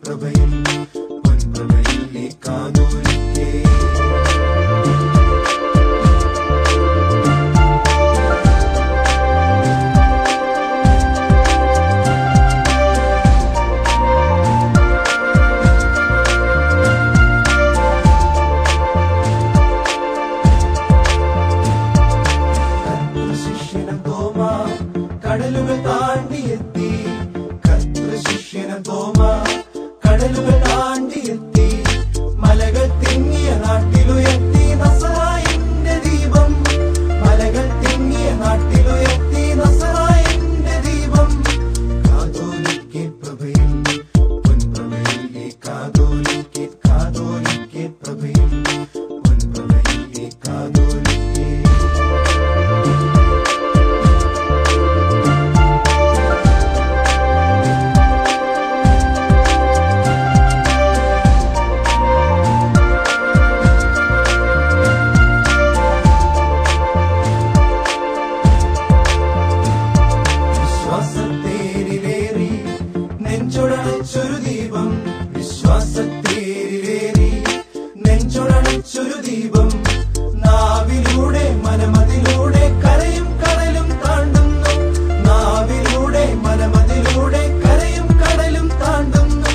പ്രഭയിൽ പൊൻപ്രഭയിൽ നീ കാതോലിക്കേ. കടലുകൾ താണ്ടിയെത്തി കർത്തൃശിഷ്യന തോമ കടലുകൾ താണ്ടിയെത്തി മലകൾ തിങ്ങിയ നാട്ടിലുയർത്തി നസറായന്റെ ദീപം മലകൾ തിങ്ങിയ നാട്ടിലുയർത്തി നസറായന്റെ ദീപം കാതോലിക്കേ പ്രഭയിൽ പൊൻപ്രഭയിൽ നീ കാതോലിക്കേ കാതോലിക്കേ പ്രഭയിൽ പൊൻപ്രഭയിൽ നീ കാതോലിക്കേ. നെഞ്ചൊടണച്ചൊരു ദീപം വിശ്വാസത്തേരിലേറി നെഞ്ചൊടണച്ചൊരു ദീപം നാവിലൂടെ മനമതിലൂടെ കരയും കടലും താണ്ടുന്നു നാവിലൂടെ മനമതിലൂടെ കരയും കടലും താണ്ടുന്നു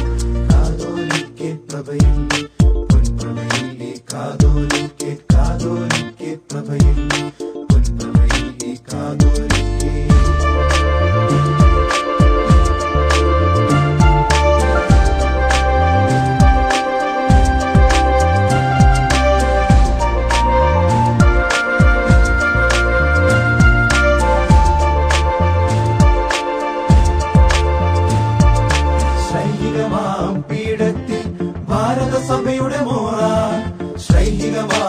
കാതോലിക്കേ പ്രഭയിൽ പൊൻപ്രഭയിൽ നീ കാതോലിക്കേ കാതോലിക്കേ പ്രഭയിൽ പൊൻപ്രഭയിൽ നീ കാതോലിക്കേ. പീഠത്തിൽ ഭാരതസഭയുടെ മോറ ശ്രൈഹികമാ